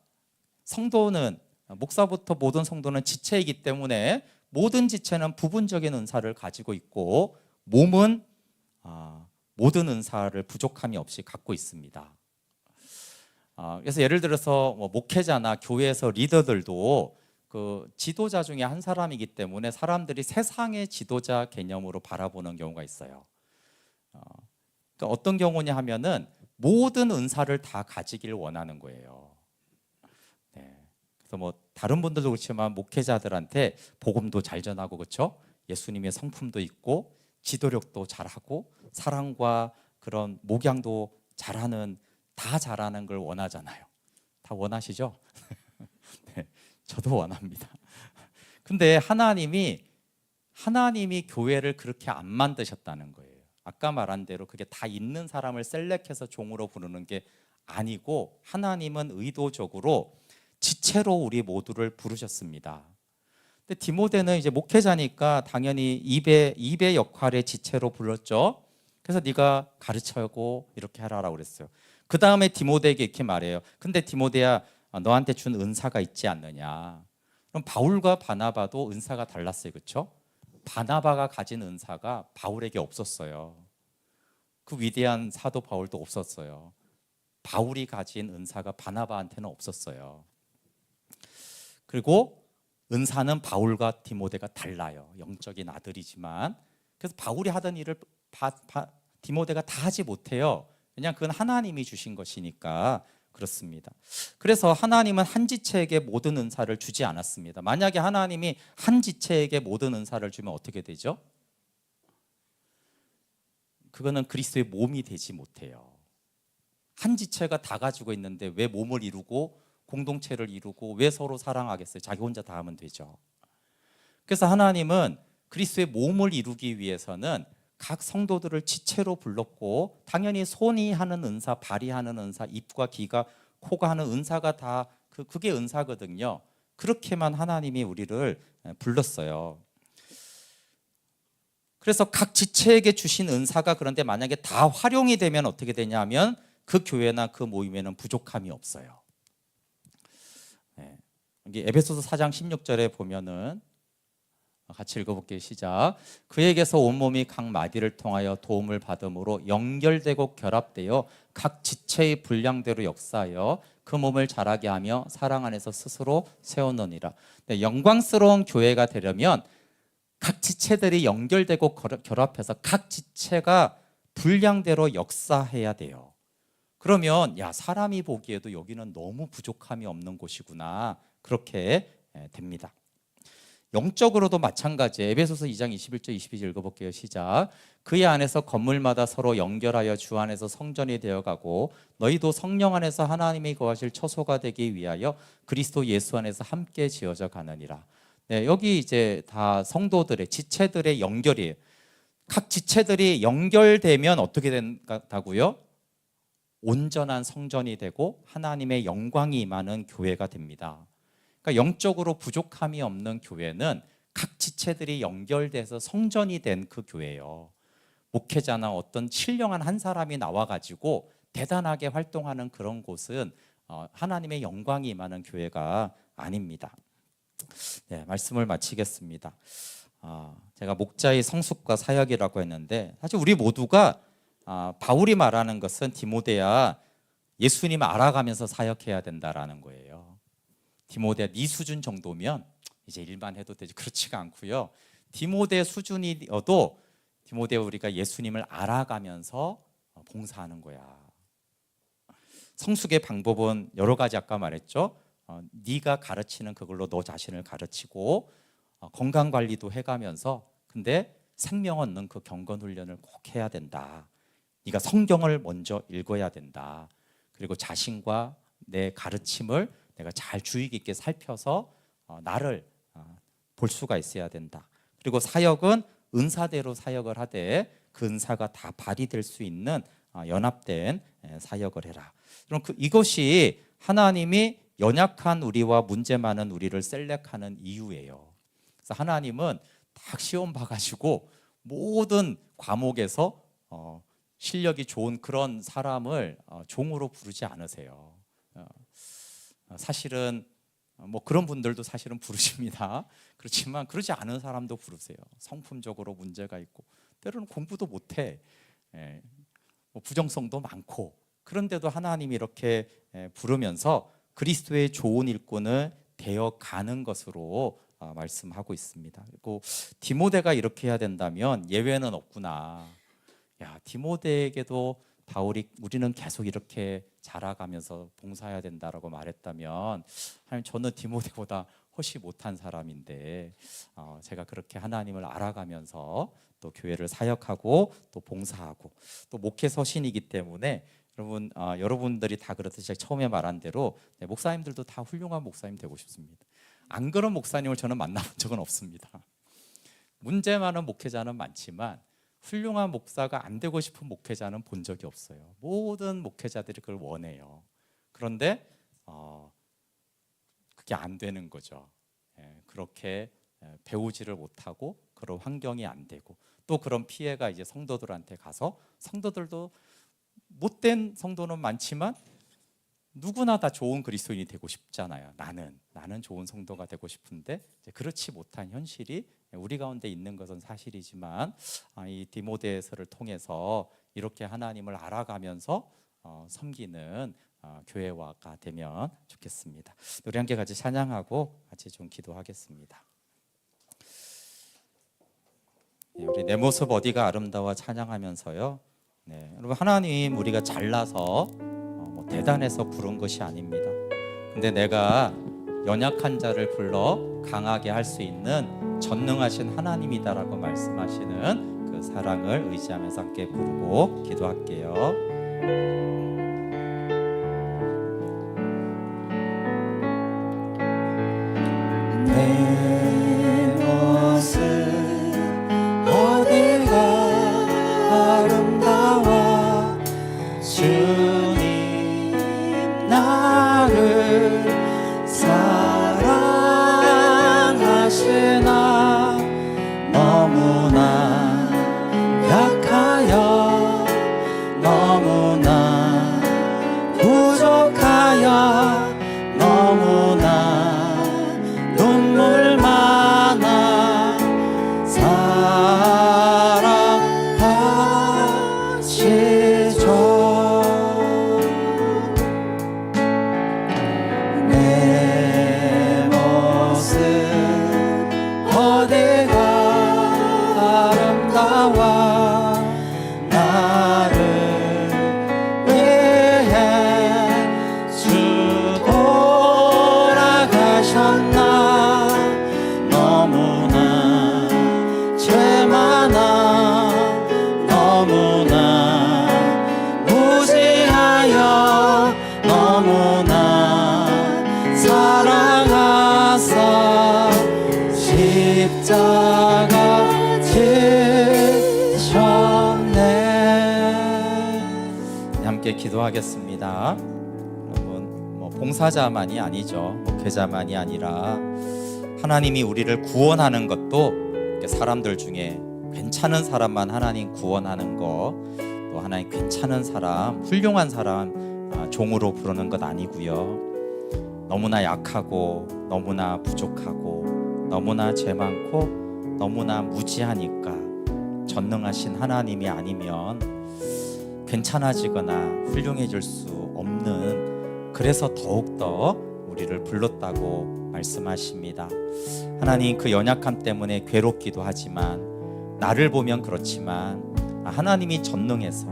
성도는 목사부터 모든 성도는 지체이기 때문에 모든 지체는 부분적인 은사를 가지고 있고 몸은 모든 은사를 부족함이 없이 갖고 있습니다. 그래서 예를 들어서 목회자나 교회에서 리더들도 그 지도자 중에 한 사람이기 때문에 사람들이 세상의 지도자 개념으로 바라보는 경우가 있어요. 그러니까 어떤 경우냐 하면은 모든 은사를 다 가지길 원하는 거예요. 그래서 다른 분들도 그렇지만 목회자들한테 복음도 잘 전하고 그렇죠? 예수님의 성품도 있고 지도력도 잘하고 사랑과 그런 목양도 잘하는 다 잘하는 걸 원하잖아요. 다 원하시죠? 네, 저도 원합니다. 근데 하나님이 교회를 그렇게 안 만드셨다는 거예요. 아까 말한 대로 그게 다 있는 사람을 셀렉해서 종으로 부르는 게 아니고 하나님은 의도적으로 지체로 우리 모두를 부르셨습니다. 근데 디모데는 이제 목회자니까 당연히 입의 역할의 지체로 불렀죠. 그래서 네가 가르쳐고 이렇게 하라고 그랬어요. 그 다음에 디모데에게 이렇게 말해요. 근데 디모데야 너한테 준 은사가 있지 않느냐. 그럼 바울과 바나바도 은사가 달랐어요. 그렇죠? 바나바가 가진 은사가 바울에게 없었어요. 그 위대한 사도 바울도 없었어요. 바울이 가진 은사가 바나바한테는 없었어요. 그리고 은사는 바울과 디모데가 달라요. 영적인 아들이지만. 그래서 바울이 하던 일을 디모데가 다 하지 못해요. 그냥 그건 하나님이 주신 것이니까 그렇습니다. 그래서 하나님은 한 지체에게 모든 은사를 주지 않았습니다. 만약에 하나님이 한 지체에게 모든 은사를 주면 어떻게 되죠? 그거는 그리스도의 몸이 되지 못해요. 한 지체가 다 가지고 있는데 왜 몸을 이루고 공동체를 이루고 왜 서로 사랑하겠어요? 자기 혼자 다 하면 되죠. 그래서 하나님은 그리스도의 몸을 이루기 위해서는 각 성도들을 지체로 불렀고, 당연히 손이 하는 은사, 발이 하는 은사, 입과 귀가 코가 하는 은사가 다 그게 은사거든요. 그렇게만 하나님이 우리를 불렀어요. 그래서 각 지체에게 주신 은사가 그런데 만약에 다 활용이 되면 어떻게 되냐면 그 교회나 그 모임에는 부족함이 없어요. 여기 에베소서 4장 16절에 보면은 같이 읽어볼게요. 시작. 그에게서 온몸이 각 마디를 통하여 도움을 받음으로 연결되고 결합되어 각 지체의 분량대로 역사하여 그 몸을 자라게 하며 사랑 안에서 스스로 세우느니라. 영광스러운 교회가 되려면 각 지체들이 연결되고 결합해서 각 지체가 분량대로 역사해야 돼요. 그러면 사람이 보기에도 여기는 너무 부족함이 없는 곳이구나, 그렇게 됩니다. 영적으로도 마찬가지예요. 에베소서 2장 21절 22절 읽어볼게요. 시작. 그의 안에서 건물마다 서로 연결하여 주 안에서 성전이 되어가고 너희도 성령 안에서 하나님이 거하실 처소가 되기 위하여 그리스도 예수 안에서 함께 지어져 가느니라. 여기 이제 다 성도들의 지체들의 연결이에요. 각 지체들이 연결되면 어떻게 된다고요? 온전한 성전이 되고 하나님의 영광이 임하는 교회가 됩니다. 그러니까 영적으로 부족함이 없는 교회는 각 지체들이 연결돼서 성전이 된 그 교회예요. 목회자나 어떤 신령한 한 사람이 나와가지고 대단하게 활동하는 그런 곳은 하나님의 영광이 임하는 교회가 아닙니다. 말씀을 마치겠습니다. 제가 목자의 성숙과 사역이라고 했는데, 사실 우리 모두가 바울이 말하는 것은 디모데야, 예수님 알아가면서 사역해야 된다라는 거예요. 디모데 네 수준 정도면 이제 일만 해도 되지, 그렇지가 않고요. 디모데 수준이어도 디모데 우리가 예수님을 알아가면서 봉사하는 거야. 성숙의 방법은 여러 가지, 아까 말했죠. 네가 가르치는 그걸로 너 자신을 가르치고 건강관리도 해가면서, 근데 생명 얻는 그 경건 훈련을 꼭 해야 된다. 네가 성경을 먼저 읽어야 된다. 그리고 자신과 내 가르침을 내가 잘 주의 깊게 살펴서 나를 볼 수가 있어야 된다. 그리고 사역은 은사대로 사역을 하되 그 은사가 다 발휘될 수 있는 연합된 사역을 해라. 그럼 이것이 하나님이 연약한 우리와 문제 많은 우리를 셀렉하는 이유예요. 그래서 하나님은 딱 시험 봐가지고 모든 과목에서 실력이 좋은 그런 사람을 종으로 부르지 않으세요. 사실은 뭐 그런 분들도 사실은 부르십니다. 그렇지만 그러지 않은 사람도 부르세요. 성품적으로 문제가 있고 때로는 공부도 못해, 뭐 부정성도 많고, 그런데도 하나님이 이렇게 부르면서 그리스도의 좋은 일꾼을 되어가는 것으로 말씀하고 있습니다. 그리고 디모데가 이렇게 해야 된다면 예외는 없구나. 디모데에게도 바울이 우리는 계속 이렇게 자라가면서 봉사해야 된다라고 말했다면, 하나님, 저는 디모데보다 훨씬 못한 사람인데 제가 그렇게 하나님을 알아가면서 또 교회를 사역하고 또 봉사하고 또 목회 서신이기 때문에 여러분, 여러분들이 다 그렇듯이 처음에 말한 대로 목사님들도 다 훌륭한 목사님 되고 싶습니다. 안 그런 목사님을 저는 만나본 적은 없습니다. 문제 많은 목회자는 많지만 훌륭한 목사가 안 되고 싶은 목회자는 본 적이 없어요. 모든 목회자들이 그걸 원해요. 그런데 그게 안 되는 거죠. 그렇게 배우지를 못하고 그런 환경이 안 되고, 또 그런 피해가 이제 성도들한테 가서, 성도들도 못된 성도는 많지만 누구나 다 좋은 그리스도인이 되고 싶잖아요. 나는 좋은 성도가 되고 싶은데 이제 그렇지 못한 현실이 우리 가운데 있는 것은 사실이지만 이 디모데서를 통해서 이렇게 하나님을 알아가면서 섬기는 교회화가 되면 좋겠습니다. 우리 함께 같이 찬양하고 같이 좀 기도하겠습니다. 우리 내 모습 어디가 아름다워 찬양하면서요. 여러분, 하나님 우리가 잘나서 대단해서 부른 것이 아닙니다. 근데 내가 연약한 자를 불러 강하게 할 수 있는 전능하신 하나님이다라고 말씀하시는 그 사랑을 의지하면서 함께 부르고 기도할게요. 내 모습 어디가 아름다워 주님 나를 사랑하시나 너무나 약하여 너무나 부족하여 너무나 눈물 많아 사랑하시죠. 내 모습 어디가 아름다워 나를 위해 주 돌아가셨나 너무나 죄 많아 너무나 무지하여 너무나 사랑하사 십자가 지셨네. 함께 기도하겠습니다. 여러분, 봉사자만이 아니죠. 목회자만이 아니라 하나님이 우리를 구원하는 것도 사람들 중에 괜찮은 사람만 하나님 구원하는 거, 또 하나님 괜찮은 사람, 훌륭한 사람 종으로 부르는 것 아니고요. 너무나 약하고 너무나 부족하고 너무나 죄 많고 너무나 무지하니까 전능하신 하나님이 아니면 괜찮아지거나 훌륭해질 수 없는, 그래서 더욱더 우리를 불렀다고 말씀하십니다. 하나님, 그 연약함 때문에 괴롭기도 하지만, 나를 보면 그렇지만 하나님이 전능해서,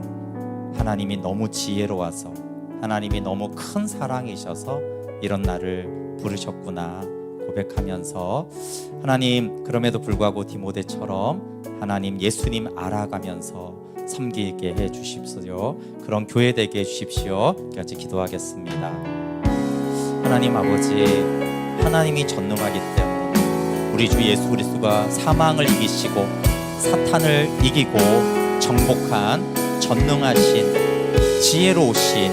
하나님이 너무 지혜로워서, 하나님이 너무 큰 사랑이셔서 이런 나를 부르셨구나 고백하면서, 하나님 그럼에도 불구하고 디모데처럼 하나님 예수님 알아가면서 섬기게 해 주십시오. 그런 교회 되게 해 주십시오. 같이 기도하겠습니다. 하나님 아버지, 하나님이 전능하기 때문에 우리 주 예수 그리스도가 사망을 이기시고 사탄을 이기고 정복한 전능하신 지혜로우신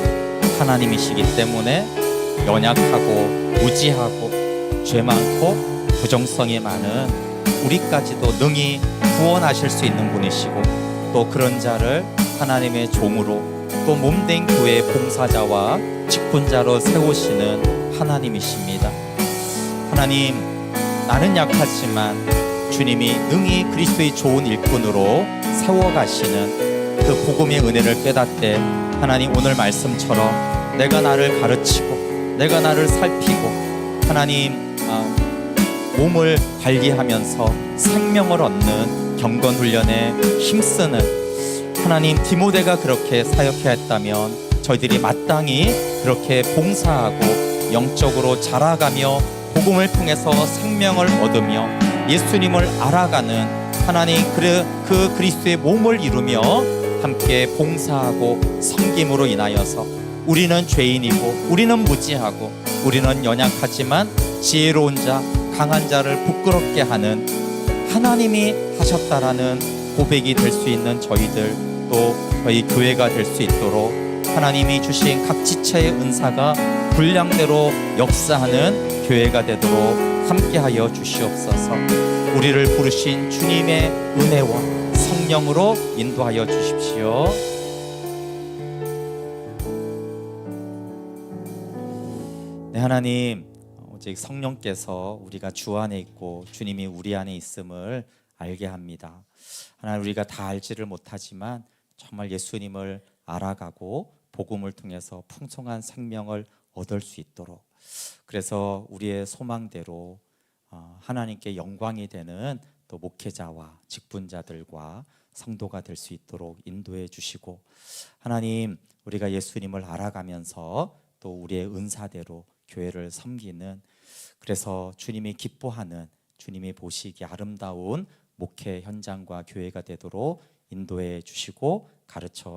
하나님이시기 때문에 연약하고 무지하고 죄 많고 부정성이 많은 우리까지도 능히 구원하실 수 있는 분이시고, 또 그런 자를 하나님의 종으로 또 몸된 교회의 봉사자와 직분자로 세우시는 하나님이십니다. 하나님, 나는 약하지만 주님이 능히 그리스도의 좋은 일꾼으로 세워가시는 그 복음의 은혜를 깨닫되, 하나님 오늘 말씀처럼 내가 나를 가르치고 내가 나를 살피고 하나님 몸을 관리하면서 생명을 얻는 경건훈련에 힘쓰는 하나님 디모데가 그렇게 사역해야 했다면 저희들이 마땅히 그렇게 봉사하고 영적으로 자라가며 복음을 통해서 생명을 얻으며 예수님을 알아가는 하나님 그 그리스도의 몸을 이루며 함께 봉사하고 섬김으로 인하여서 우리는 죄인이고 우리는 무지하고 우리는 연약하지만 지혜로운 자 강한 자를 부끄럽게 하는 하나님이 하셨다라는 고백이 될 수 있는 저희들, 또 저희 교회가 될 수 있도록 하나님이 주신 각 지체의 은사가 분량대로 역사하는 교회가 되도록 함께하여 주시옵소서. 우리를 부르신 주님의 은혜와 성령으로 인도하여 주십시오. 네, 하나님, 오직 성령께서 우리가 주 안에 있고 주님이 우리 안에 있음을 알게 합니다. 하나님, 우리가 다 알지를 못하지만 정말 예수님을 알아가고 복음을 통해서 풍성한 생명을 얻을 수 있도록, 그래서 우리의 소망대로 하나님께 영광이 되는 또 목회자와 직분자들과 성도가 될 수 있도록 인도해 주시고, 하나님, 우리가 예수님을 알아가면서 또 우리의 은사대로 교회를 섬기는, 그래서 주님이 기뻐하는, 주님이 보시기에 아름다운 목회 현장과 교회가 되도록 인도해 주시고 가르쳐